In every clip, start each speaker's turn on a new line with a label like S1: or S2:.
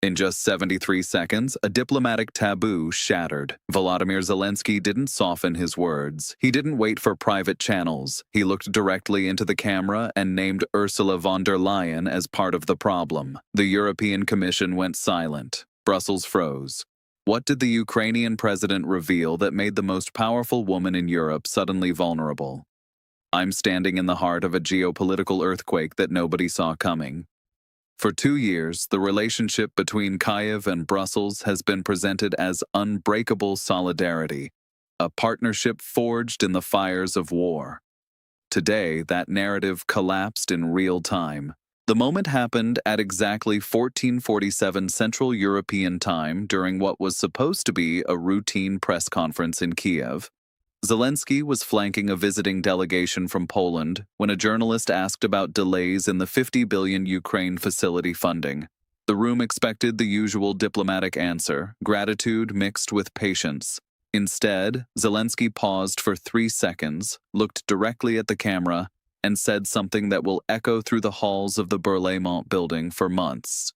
S1: In just 73 seconds, a diplomatic taboo shattered. Volodymyr Zelenskyy didn't soften his words. He didn't wait for private channels. He looked directly into the camera and named Ursula von der Leyen as part of the problem. The European Commission went silent. Brussels froze. What did the Ukrainian president reveal that made the most powerful woman in Europe suddenly vulnerable? I'm standing in the heart of a geopolitical earthquake that nobody saw coming. For 2 years, the relationship between Kyiv and Brussels has been presented as unbreakable solidarity, a partnership forged in the fires of war. Today, that narrative collapsed in real time. The moment happened at exactly 14:47 Central European Time during what was supposed to be a routine press conference in Kiev. Zelenskyy was flanking a visiting delegation from Poland when a journalist asked about delays in the 50 billion Ukraine facility funding. The room expected the usual diplomatic answer, gratitude mixed with patience. Instead, Zelenskyy paused for 3 seconds, looked directly at the camera, and said something that will echo through the halls of the Berlaymont building for months.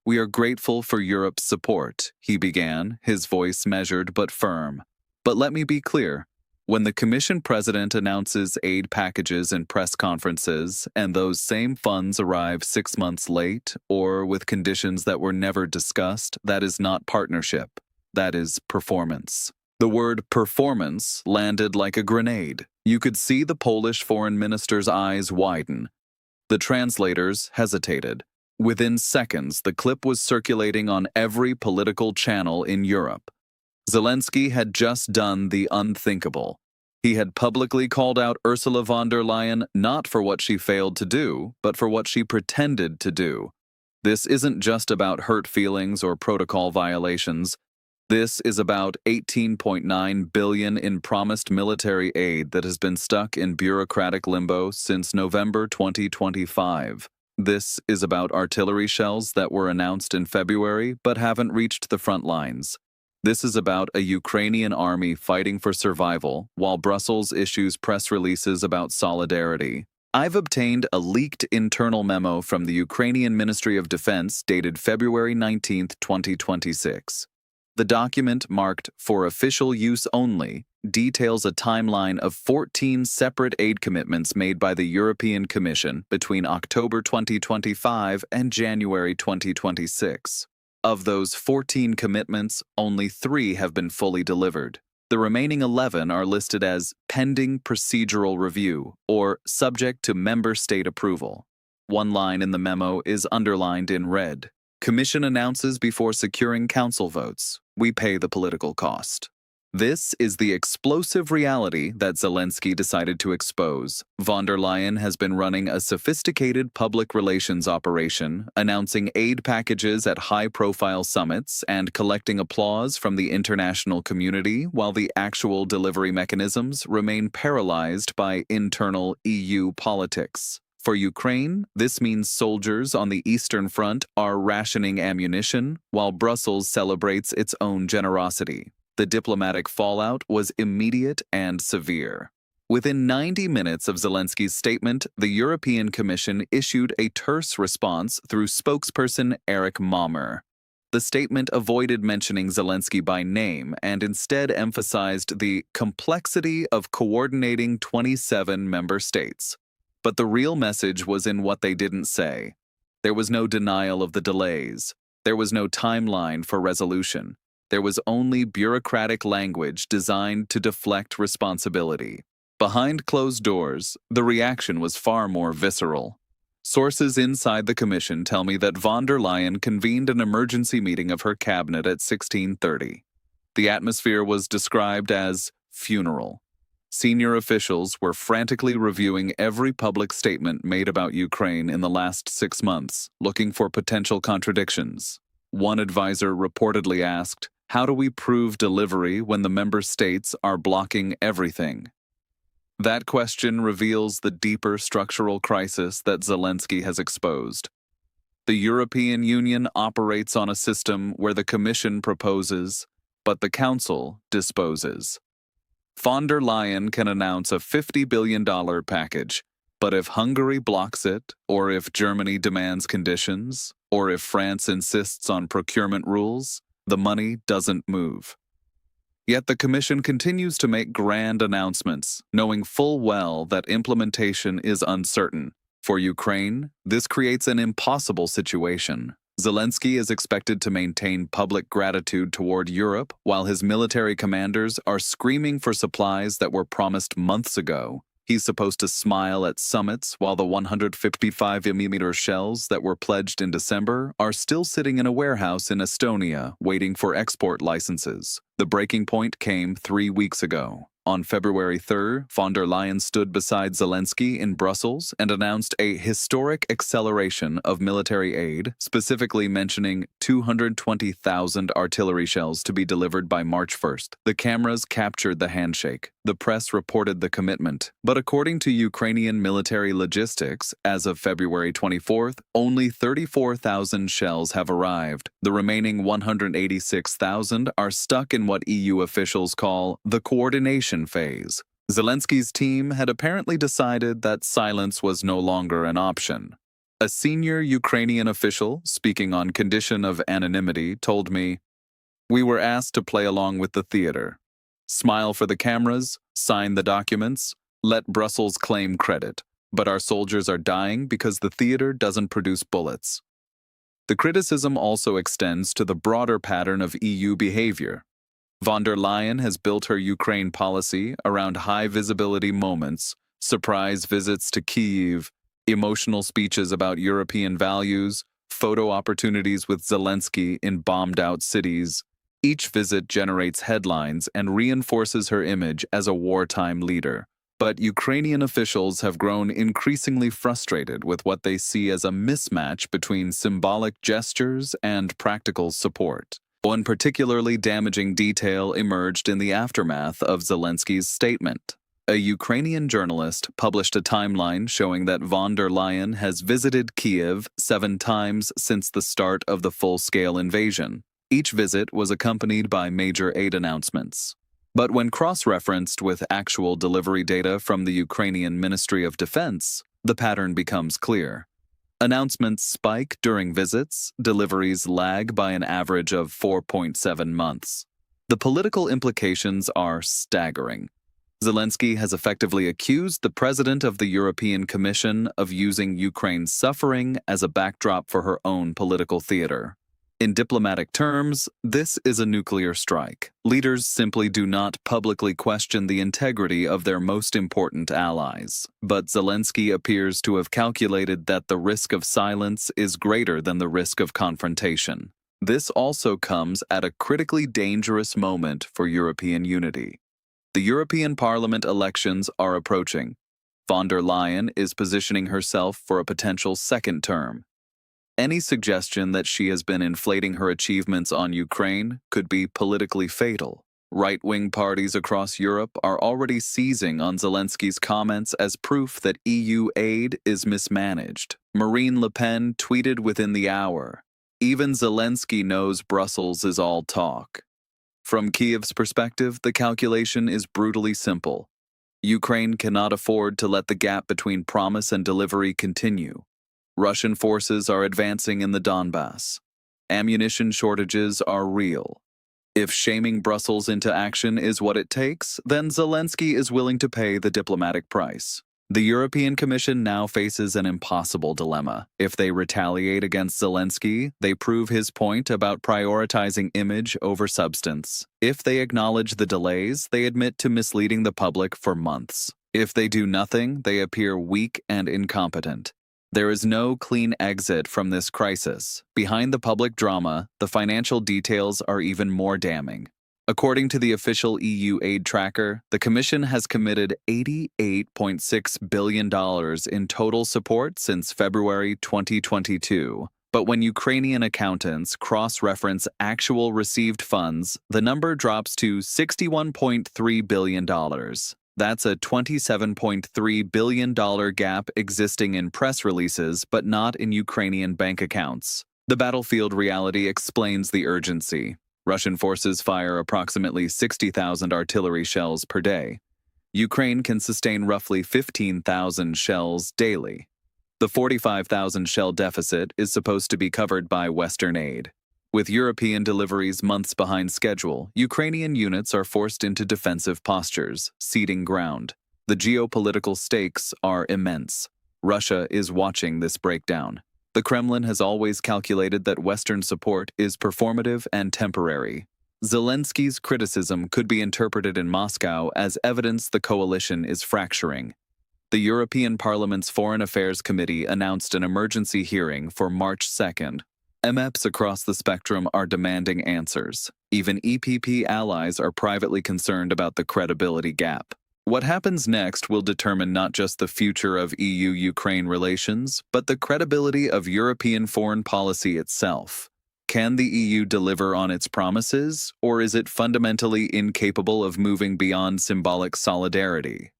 S1: "We are grateful for Europe's support," he began, his voice measured but firm. "But let me be clear. When the Commission President announces aid packages in press conferences, and those same funds arrive 6 months late, or with conditions that were never discussed, that is not partnership. That is performance." The word performance landed like a grenade. You could see the Polish foreign minister's eyes widen. The translators hesitated. Within seconds, the clip was circulating on every political channel in Europe. Zelenskyy had just done the unthinkable. He had publicly called out Ursula von der Leyen not for what she failed to do, but for what she pretended to do. This isn't just about hurt feelings or protocol violations. This is about 18.9 billion in promised military aid that has been stuck in bureaucratic limbo since November 2025. This is about artillery shells that were announced in February but haven't reached the front lines. This is about a Ukrainian army fighting for survival while Brussels issues press releases about solidarity. I've obtained a leaked internal memo from the Ukrainian Ministry of Defense dated February 19, 2026. The document, marked "for official use only," details a timeline of 14 separate aid commitments made by the European Commission between October 2025 and January 2026. Of those 14 commitments, only 3 have been fully delivered. The remaining 11 are listed as pending procedural review or subject to member state approval. One line in the memo is underlined in red. Commission announces before securing council votes. We pay the political cost. This is the explosive reality that Zelenskyy decided to expose. Von der Leyen has been running a sophisticated public relations operation, announcing aid packages at high-profile summits and collecting applause from the international community while the actual delivery mechanisms remain paralyzed by internal EU politics. For Ukraine, this means soldiers on the Eastern Front are rationing ammunition while Brussels celebrates its own generosity. The diplomatic fallout was immediate and severe. Within 90 minutes of Zelenskyy's statement, the European Commission issued a terse response through spokesperson Eric Mammer. The statement avoided mentioning Zelenskyy by name and instead emphasized the complexity of coordinating 27 member states. But the real message was in what they didn't say. There was no denial of the delays. There was no timeline for resolution. There was only bureaucratic language designed to deflect responsibility. Behind closed doors, the reaction was far more visceral. Sources inside the commission tell me that von der Leyen convened an emergency meeting of her cabinet at 16:30. The atmosphere was described as funeral. Senior officials were frantically reviewing every public statement made about Ukraine in the last 6 months, looking for potential contradictions. One advisor reportedly asked, "How do we prove delivery when the member states are blocking everything?" That question reveals the deeper structural crisis that Zelenskyy has exposed. The European Union operates on a system where the Commission proposes, but the Council disposes. Von der Leyen can announce a $50 billion package, but if Hungary blocks it, or if Germany demands conditions, Or if France insists on procurement rules, the money doesn't move. Yet the Commission continues to make grand announcements, knowing full well that implementation is uncertain. For Ukraine, this creates an impossible situation. Zelenskyy is expected to maintain public gratitude toward Europe while his military commanders are screaming for supplies that were promised months ago. He's supposed to smile at summits while the 155mm shells that were pledged in December are still sitting in a warehouse in Estonia waiting for export licenses. The breaking point came 3 weeks ago. On February 3rd, von der Leyen stood beside Zelenskyy in Brussels and announced a historic acceleration of military aid, specifically mentioning 220,000 artillery shells to be delivered by March 1st. The cameras captured the handshake. The press reported the commitment. But according to Ukrainian military logistics, as of February 24th, only 34,000 shells have arrived. The remaining 186,000 are stuck in what EU officials call the coordination phase. Zelensky's team had apparently decided that silence was no longer an option. A senior Ukrainian official, speaking on condition of anonymity, told me, "We were asked to play along with the theater. Smile for the cameras, sign the documents, let Brussels claim credit. But our soldiers are dying because the theater doesn't produce bullets." The criticism also extends to the broader pattern of EU behavior. Von der Leyen has built her Ukraine policy around high-visibility moments, surprise visits to Kyiv, emotional speeches about European values, photo opportunities with Zelenskyy in bombed-out cities. Each visit generates headlines and reinforces her image as a wartime leader. But Ukrainian officials have grown increasingly frustrated with what they see as a mismatch between symbolic gestures and practical support. One particularly damaging detail emerged in the aftermath of Zelenskyy's statement. A Ukrainian journalist published a timeline showing that von der Leyen has visited Kyiv 7 times since the start of the full-scale invasion. Each visit was accompanied by major aid announcements. But when cross-referenced with actual delivery data from the Ukrainian Ministry of Defense, the pattern becomes clear. Announcements spike during visits, deliveries lag by an average of 4.7 months. The political implications are staggering. Zelenskyy has effectively accused the president of the European Commission of using Ukraine's suffering as a backdrop for her own political theater. In diplomatic terms, this is a nuclear strike. Leaders simply do not publicly question the integrity of their most important allies. But Zelenskyy appears to have calculated that the risk of silence is greater than the risk of confrontation. This also comes at a critically dangerous moment for European unity. The European Parliament elections are approaching. Von der Leyen is positioning herself for a potential second term. Any suggestion that she has been inflating her achievements on Ukraine could be politically fatal. Right-wing parties across Europe are already seizing on Zelenskyy's comments as proof that EU aid is mismanaged. Marine Le Pen tweeted within the hour, "Even Zelenskyy knows Brussels is all talk." From Kyiv's perspective, the calculation is brutally simple. Ukraine cannot afford to let the gap between promise and delivery continue. Russian forces are advancing in the Donbass. Ammunition shortages are real. If shaming Brussels into action is what it takes, then Zelenskyy is willing to pay the diplomatic price. The European Commission now faces an impossible dilemma. If they retaliate against Zelenskyy, they prove his point about prioritizing image over substance. If they acknowledge the delays, they admit to misleading the public for months. If they do nothing, they appear weak and incompetent. There is no clean exit from this crisis. Behind the public drama, the financial details are even more damning. According to the official EU aid tracker, the Commission has committed $88.6 billion in total support since February 2022. But when Ukrainian accountants cross-reference actual received funds, the number drops to $61.3 billion. That's a $27.3 billion gap existing in press releases but not in Ukrainian bank accounts. The battlefield reality explains the urgency. Russian forces fire approximately 60,000 artillery shells per day. Ukraine can sustain roughly 15,000 shells daily. The 45,000 shell deficit is supposed to be covered by Western aid. With European deliveries months behind schedule, Ukrainian units are forced into defensive postures, ceding ground. The geopolitical stakes are immense. Russia is watching this breakdown. The Kremlin has always calculated that Western support is performative and temporary. Zelensky's criticism could be interpreted in Moscow as evidence the coalition is fracturing. The European Parliament's Foreign Affairs Committee announced an emergency hearing for March 2nd. MEPs across the spectrum are demanding answers. Even EPP allies are privately concerned about the credibility gap. What happens next will determine not just the future of EU-Ukraine relations, but the credibility of European foreign policy itself. Can the EU deliver on its promises, or is it fundamentally incapable of moving beyond symbolic solidarity?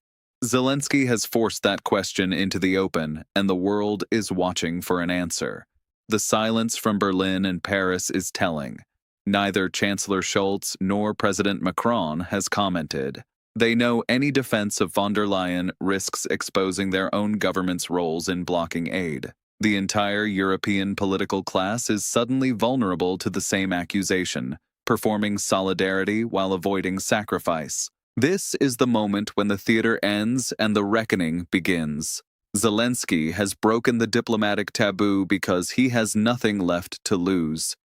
S1: Zelensky has forced that question into the open, and the world is watching for an answer. The silence from Berlin and Paris is telling. Neither Chancellor Scholz nor President Macron has commented. They know any defense of von der Leyen risks exposing their own government's roles in blocking aid. The entire European political class is suddenly vulnerable to the same accusation, performing solidarity while avoiding sacrifice. This is the moment when the theater ends and the reckoning begins. Zelensky has broken the diplomatic taboo because he has nothing left to lose.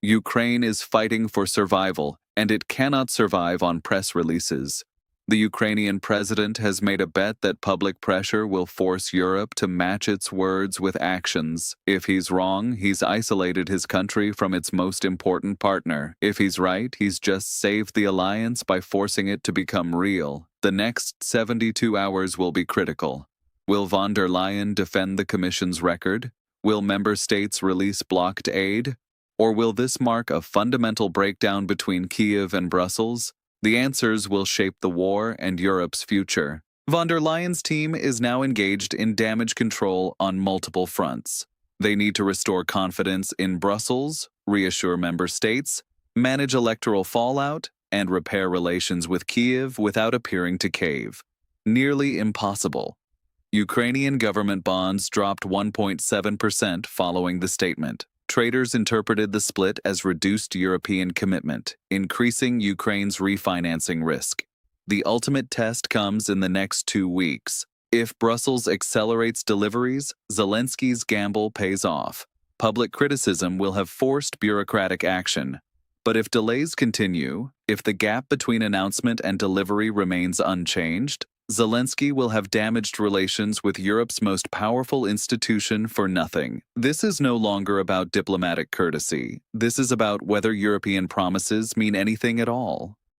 S1: Ukraine is fighting for survival, and it cannot survive on press releases. The Ukrainian president has made a bet that public pressure will force Europe to match its words with actions. If he's wrong, he's isolated his country from its most important partner. If he's right, he's just saved the alliance by forcing it to become real. The next 72 hours will be critical. Will von der Leyen defend the Commission's record? Will member states release blocked aid? Or will this mark a fundamental breakdown between Kyiv and Brussels? The answers will shape the war and Europe's future. Von der Leyen's team is now engaged in damage control on multiple fronts. They need to restore confidence in Brussels, reassure member states, manage electoral fallout, and repair relations with Kyiv without appearing to cave. Nearly impossible. Ukrainian government bonds dropped 1.7% following the statement. Traders interpreted the split as reduced European commitment, increasing Ukraine's refinancing risk. The ultimate test comes in the next 2 weeks. If Brussels accelerates deliveries, Zelensky's gamble pays off. Public criticism will have forced bureaucratic action. But if delays continue, if the gap between announcement and delivery remains unchanged, Zelensky will have damaged relations with Europe's most powerful institution for nothing. This is no longer about diplomatic courtesy. This is about whether European promises mean anything at all.